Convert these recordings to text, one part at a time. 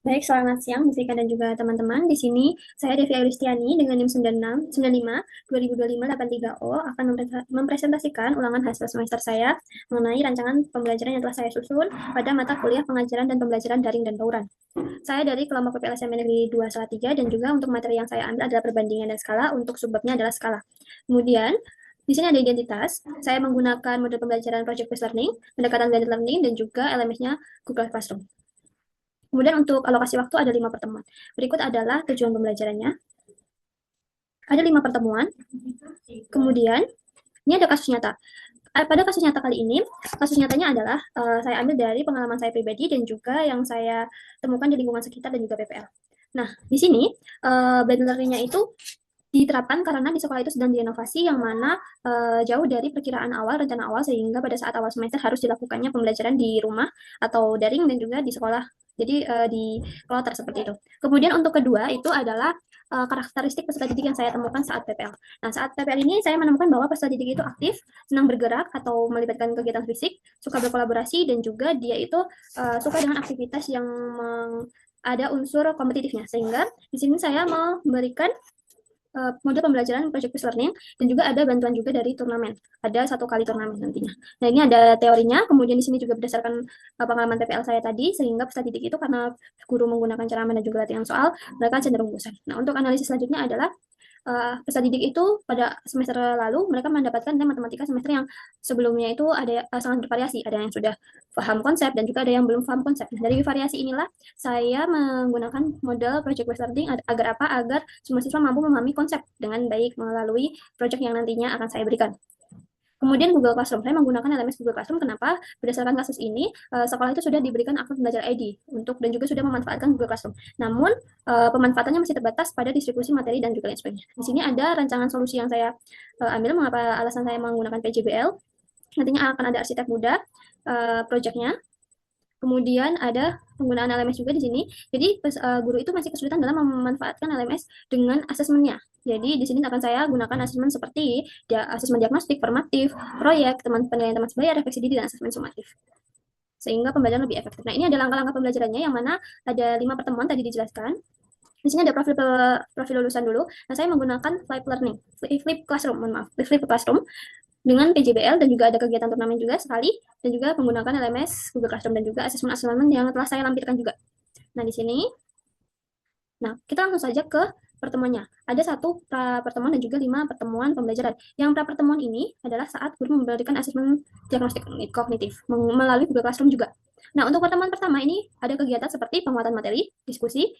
Baik, selamat siang Mustika dan juga teman-teman. Di sini saya Devi Agristiani dengan NIM 9695 2025-83O akan mempresentasikan ulangan hasil semester saya mengenai rancangan pembelajaran yang telah saya susun pada mata kuliah pengajaran dan pembelajaran daring dan bauran. Saya dari kelompok PPLSM Negeri 2 3 dan juga untuk materi yang saya ambil adalah perbandingan dan skala, untuk subbabnya adalah skala. Kemudian di sini ada identitas. Saya menggunakan model pembelajaran Project Based Learning, pendekatan blended learning, dan juga LMS-nya Google Classroom. Kemudian untuk alokasi waktu ada 5 pertemuan. Berikut adalah tujuan pembelajarannya. Ada 5 pertemuan. Kemudian ini ada kasus nyata. Pada kasus nyata kali ini, kasus nyatanya adalah saya ambil dari pengalaman saya pribadi dan juga yang saya temukan di lingkungan sekitar dan juga PPL. Nah, di sini blended learning-nya itu diterapkan karena di sekolah itu sedang diinovasi yang mana jauh dari perkiraan awal, rencana awal, sehingga pada saat awal semester harus dilakukannya pembelajaran di rumah atau daring dan juga di sekolah. Jadi di kloter seperti itu. Kemudian untuk kedua itu adalah karakteristik peserta didik yang saya temukan saat PPL. Nah, saat PPL ini saya menemukan bahwa peserta didik itu aktif, senang bergerak atau melibatkan kegiatan fisik, suka berkolaborasi, dan juga dia itu suka dengan aktivitas yang ada unsur kompetitifnya. Sehingga di sini saya memberikan model pembelajaran project based learning dan juga ada bantuan juga dari turnamen. Ada 1 kali turnamen nantinya. Nah, ini ada teorinya, kemudian di sini juga berdasarkan pengalaman PPL saya tadi, sehingga peserta didik itu karena guru menggunakan cara dan juga latihan soal, mereka cenderung bosan. Nah, untuk analisis selanjutnya adalah peserta didik itu pada semester lalu mereka mendapatkan nilai matematika semester yang sebelumnya itu ada sangat bervariasi, ada yang sudah paham konsep dan juga ada yang belum paham konsep. Nah, dari variasi inilah saya menggunakan model project based learning agar apa? Agar semua siswa mampu memahami konsep dengan baik melalui project yang nantinya akan saya berikan. Kemudian Google Classroom, saya menggunakan LMS Google Classroom. Kenapa? Berdasarkan kasus ini, sekolah itu sudah diberikan akun belajar ID untuk dan juga sudah memanfaatkan Google Classroom. Namun pemanfaatannya masih terbatas pada distribusi materi dan juga lain sebagainya. Di sini ada rancangan solusi yang saya ambil. Mengapa alasan saya menggunakan PJBL? Nantinya akan ada arsitek muda projectnya. Kemudian ada penggunaan LMS juga di sini. Jadi guru itu masih kesulitan dalam memanfaatkan LMS dengan asesmennya. Jadi di sini akan saya gunakan asesmen seperti asesmen diagnostik, formatif, proyek, penilaian teman sebaya, refleksi diri, dan asesmen sumatif. Sehingga pembelajaran lebih efektif. Nah, ini ada langkah-langkah pembelajarannya yang mana ada 5 pertemuan tadi dijelaskan. Di sini ada profil lulusan dulu. Nah, saya menggunakan flip classroom, flip classroom dengan PJBL dan juga ada kegiatan turnamen juga sekali dan juga menggunakan LMS Google Classroom dan juga asesmen yang telah saya lampirkan juga. Nah, di sini kita langsung saja ke pertemuannya. Ada 1 pertemuan dan juga 5 pertemuan pembelajaran. Yang pertemuan ini adalah saat guru memberikan asesmen diagnostik kognitif melalui Google Classroom juga. Nah, untuk pertemuan pertama ini ada kegiatan seperti penguatan materi, diskusi,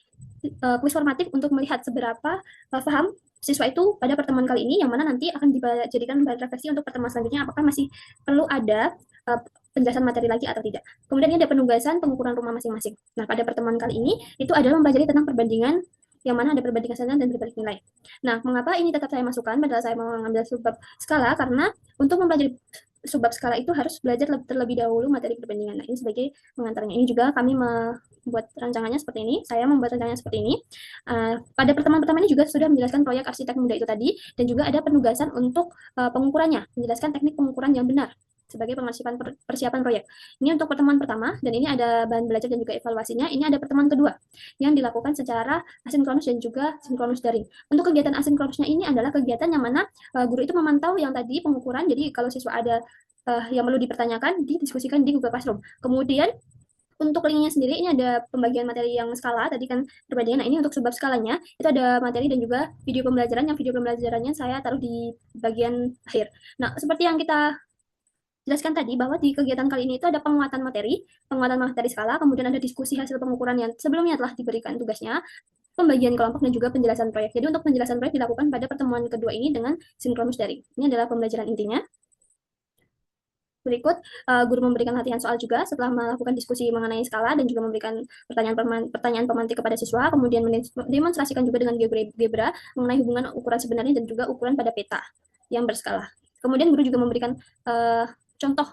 kuis formatif untuk melihat seberapa paham siswa itu pada pertemuan kali ini, yang mana nanti akan dijadikan bahan refleksi untuk pertemuan selanjutnya apakah masih perlu ada penjelasan materi lagi atau tidak. Kemudian ini ada penugasan pengukuran rumah masing-masing. Nah, pada pertemuan kali ini itu adalah mempelajari tentang perbandingan yang mana ada perbandingan standar dan berbalik nilai. Nah, mengapa ini tetap saya masukkan padahal saya mau mengambil subbab skala? Karena untuk mempelajari subbab skala itu harus belajar terlebih dahulu materi perbandingan. Nah, ini sebagai pengantarnya. Ini juga kami membuat rancangannya seperti ini. Saya membuat rancangannya seperti ini. Pada pertemuan pertama ini juga sudah menjelaskan proyek arsitek muda itu tadi, dan juga ada penugasan untuk pengukurannya, menjelaskan teknik pengukuran yang benar sebagai persiapan proyek. Ini untuk pertemuan pertama, dan ini ada bahan belajar dan juga evaluasinya. Ini ada pertemuan kedua yang dilakukan secara asinkronus dan juga sinkronus daring. Untuk kegiatan asinkronusnya ini adalah kegiatan yang mana guru itu memantau yang tadi pengukuran. Jadi kalau siswa ada yang perlu dipertanyakan, didiskusikan di Google Classroom. Kemudian untuk linknya sendiri ini ada pembagian materi yang skala tadi kan perbandingan. Nah, ini untuk subbab skalanya itu ada materi dan juga video pembelajaran, yang video pembelajarannya saya taruh di bagian akhir. Nah, seperti yang kita jelaskan tadi bahwa di kegiatan kali ini itu ada penguatan materi skala, kemudian ada diskusi hasil pengukuran yang sebelumnya telah diberikan tugasnya, pembagian kelompok dan juga penjelasan proyek. Jadi untuk penjelasan proyek dilakukan pada pertemuan kedua ini dengan sinkronus daring. Ini adalah pembelajaran intinya. Berikut guru memberikan latihan soal juga setelah melakukan diskusi mengenai skala dan juga memberikan pertanyaan pemantik kepada siswa, kemudian mendemonstrasikan juga dengan GeoGebra mengenai hubungan ukuran sebenarnya dan juga ukuran pada peta yang berskala. Kemudian guru juga memberikan contoh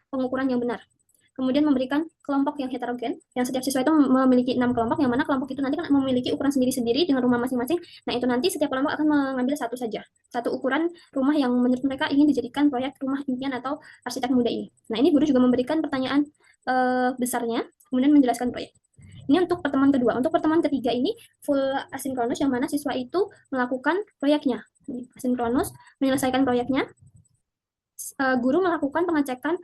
pengukuran yang benar. Kemudian memberikan kelompok yang heterogen, yang setiap siswa itu memiliki 6 kelompok, yang mana kelompok itu nanti kan memiliki ukuran sendiri-sendiri dengan rumah masing-masing. Nah, itu nanti setiap kelompok akan mengambil satu saja, satu ukuran rumah yang menurut mereka ingin dijadikan proyek rumah impian atau arsitek muda ini. Nah, ini guru juga memberikan pertanyaan besarnya, kemudian menjelaskan proyek. Ini untuk pertemuan kedua. Untuk pertemuan ketiga ini full asinkronus, yang mana siswa itu melakukan proyeknya. Asinkronus, menyelesaikan proyeknya. Guru melakukan pengecekan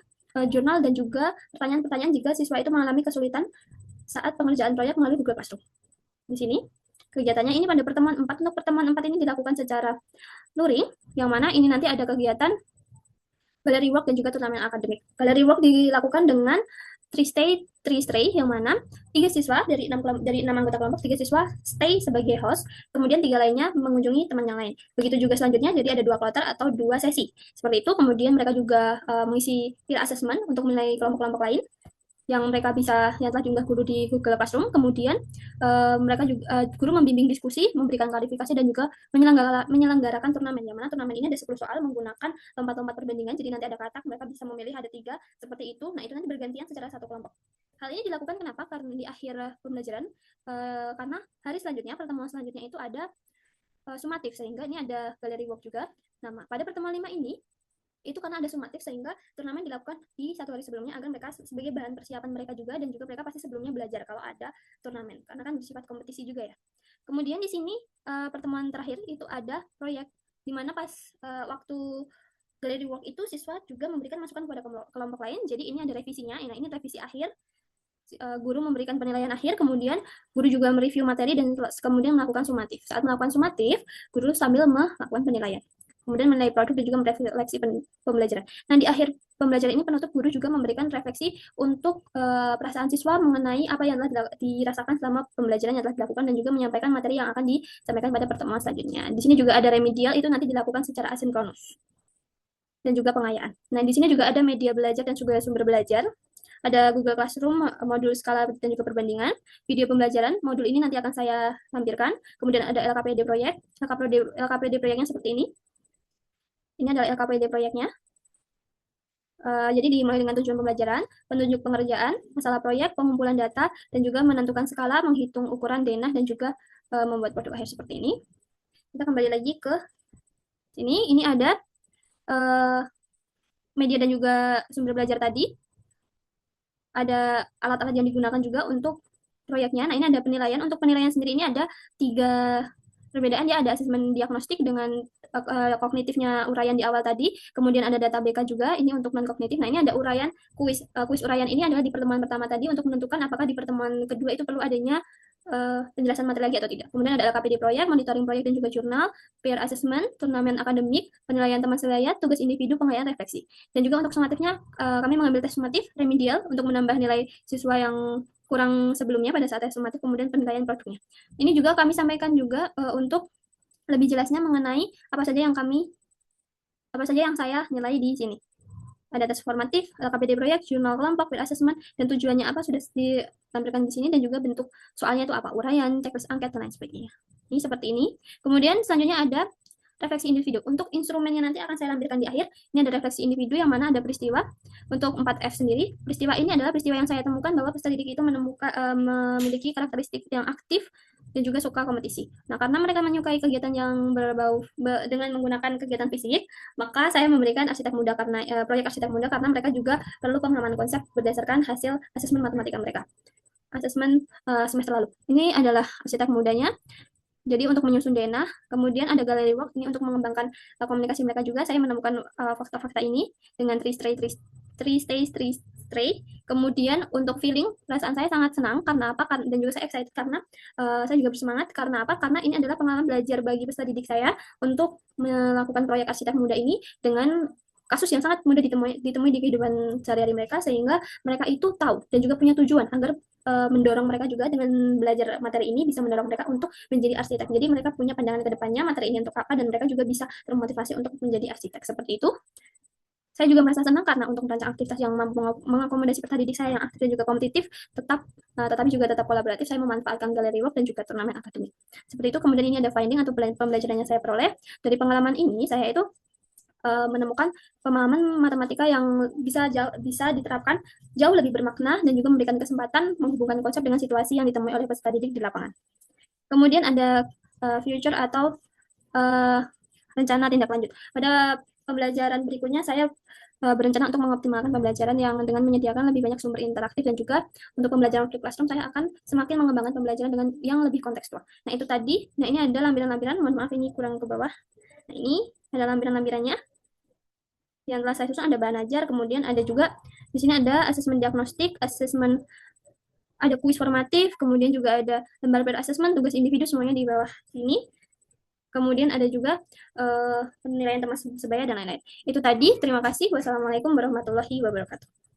jurnal dan juga pertanyaan-pertanyaan jika siswa itu mengalami kesulitan saat pengerjaan proyek melalui Google Classroom. Di sini kegiatannya ini pada pertemuan 4. Untuk pertemuan 4 ini dilakukan secara luring, yang mana ini nanti ada kegiatan gallery work dan juga turnamen akademik. Gallery work dilakukan dengan three stay, yang mana 3 siswa dari 6 anggota kelompok, 3 siswa stay sebagai host, kemudian 3 lainnya mengunjungi teman yang lain. Begitu juga selanjutnya, jadi ada 2 kloter atau 2 sesi. Seperti itu, kemudian mereka juga mengisi peer assessment untuk menilai kelompok-kelompok lain yang mereka bisa yang telah diunggah guru di Google Classroom. Kemudian mereka juga guru membimbing diskusi, memberikan klarifikasi dan juga menyelenggarakan turnamen. Yang mana turnamen ini ada 10 soal menggunakan lompat-lompat perbandingan. Jadi nanti ada katak, mereka bisa memilih ada 3 seperti itu. Nah, itu nanti bergantian secara satu kelompok. Hal ini dilakukan kenapa? Karena di akhir pembelajaran, karena hari selanjutnya, pertemuan selanjutnya itu ada sumatif, sehingga ini ada gallery work juga. Nah, pada pertemuan 5 ini itu karena ada sumatif, sehingga turnamen dilakukan di 1 hari sebelumnya agar mereka sebagai bahan persiapan mereka juga, dan juga mereka pasti sebelumnya belajar kalau ada turnamen karena kan bersifat kompetisi juga ya. Kemudian di sini pertemuan terakhir itu ada proyek, di mana pas waktu gallery work itu siswa juga memberikan masukan kepada kelompok lain. Jadi ini ada revisinya. Nah, ini revisi akhir. Guru memberikan penilaian akhir, kemudian guru juga mereview materi dan kemudian melakukan sumatif. Saat melakukan sumatif, guru sambil melakukan penilaian, kemudian menilai produk dan juga merefleksi pembelajaran. Nah, di akhir pembelajaran ini penutup guru juga memberikan refleksi untuk perasaan siswa mengenai apa yang telah dirasakan selama pembelajaran yang telah dilakukan, dan juga menyampaikan materi yang akan disampaikan pada pertemuan selanjutnya. Di sini juga ada remedial, itu nanti dilakukan secara asinkronus, dan juga pengayaan. Nah, di sini juga ada media belajar dan juga sumber belajar. Ada Google Classroom, modul skala dan juga perbandingan, video pembelajaran. Modul ini nanti akan saya lampirkan. Kemudian ada LKPD proyek. LKPD proyeknya seperti ini. Ini adalah LKPD proyeknya. Jadi dimulai dengan tujuan pembelajaran, penunjuk pengerjaan, masalah proyek, pengumpulan data, dan juga menentukan skala, menghitung ukuran denah, dan juga membuat produk akhir seperti ini. Kita kembali lagi ke sini. Ini ada media dan juga sumber belajar tadi. Ada alat-alat yang digunakan juga untuk proyeknya. Nah, ini ada penilaian. Untuk penilaian sendiri ini ada 3 perbedaan. Ya, ada asesmen diagnostik dengan kognitifnya uraian di awal tadi. Kemudian ada data BK juga, ini untuk non kognitif. Nah, ini ada uraian kuis. Kuis uraian ini adalah di pertemuan pertama tadi untuk menentukan apakah di pertemuan kedua itu perlu adanya penjelasan materi lagi atau tidak. Kemudian ada LKPD proyek, monitoring proyek dan juga jurnal, peer assessment, turnamen akademik, penilaian teman selayat, tugas individu, pengayaan refleksi. Dan juga untuk sumatifnya kami mengambil tes sumatif remedial untuk menambah nilai siswa yang kurang sebelumnya pada saat tes sumatif, kemudian penilaian produknya. Ini juga kami sampaikan juga untuk lebih jelasnya mengenai apa saja yang saya nilai di sini. Ada tes formatif, LKPD proyek, jurnal kelompok, peer assessment, dan tujuannya apa sudah ditampilkan di sini, dan juga bentuk soalnya itu apa, uraian, checklist angket, dan lain sebagainya. Ini seperti ini. Kemudian selanjutnya ada refleksi individu. Untuk instrumennya nanti akan saya lampirkan di akhir. Ini ada refleksi individu yang mana ada peristiwa. Untuk 4F sendiri, peristiwa ini adalah peristiwa yang saya temukan bahwa peserta didik itu memiliki karakteristik yang aktif dan juga suka kompetisi. Nah, karena mereka menyukai kegiatan yang berbau dengan menggunakan kegiatan fisik, maka saya memberikan arsitek muda karena proyek arsitek muda, karena mereka juga perlu pemahaman konsep berdasarkan hasil asesmen matematika mereka. Asesmen semester lalu. Ini adalah arsitek mudanya. Jadi untuk menyusun denah, kemudian ada gallery work ini untuk mengembangkan komunikasi mereka juga. Saya menemukan fakta-fakta ini dengan three stay. Kemudian untuk feeling, perasaan saya sangat senang karena apa? Dan juga saya excited karena saya juga bersemangat karena apa? Karena ini adalah pengalaman belajar bagi peserta didik saya untuk melakukan proyek arsitek muda ini dengan kasus yang sangat mudah ditemui di kehidupan sehari-hari mereka, sehingga mereka itu tahu dan juga punya tujuan agar mendorong mereka juga dengan belajar materi ini bisa mendorong mereka untuk menjadi arsitek. Jadi mereka punya pandangan ke depannya materi ini untuk apa, dan mereka juga bisa termotivasi untuk menjadi arsitek seperti itu. Saya juga merasa senang karena untuk merancang aktivitas yang mampu mengakomodasi peserta didik saya yang aktif dan juga kompetitif, tetapi juga tetap kolaboratif, saya memanfaatkan gallery work dan juga turnamen akademik. Seperti itu. Kemudian ini ada finding atau pembelajaran yang saya peroleh. Dari pengalaman ini, saya itu menemukan pemahaman matematika yang bisa diterapkan jauh lebih bermakna dan juga memberikan kesempatan menghubungkan konsep dengan situasi yang ditemui oleh peserta didik di lapangan. Kemudian ada future atau rencana tindak lanjut. Pada pembelajaran berikutnya saya berencana untuk mengoptimalkan pembelajaran yang dengan menyediakan lebih banyak sumber interaktif dan juga untuk pembelajaran flip classroom saya akan semakin mengembangkan pembelajaran dengan yang lebih kontekstual. Nah, itu tadi. Nah, ini ada lampiran-lampiran, mohon maaf ini kurang ke bawah. Nah, ini ada lampiran-lampirannya. Yang telah saya susun ada bahan ajar, kemudian ada juga di sini ada asesmen diagnostik, asesmen, ada kuis formatif, kemudian juga ada lembar per assessment, tugas individu semuanya di bawah sini. Kemudian ada juga penilaian teman sebaya dan lain-lain. Itu tadi. Terima kasih. Wassalamualaikum warahmatullahi wabarakatuh.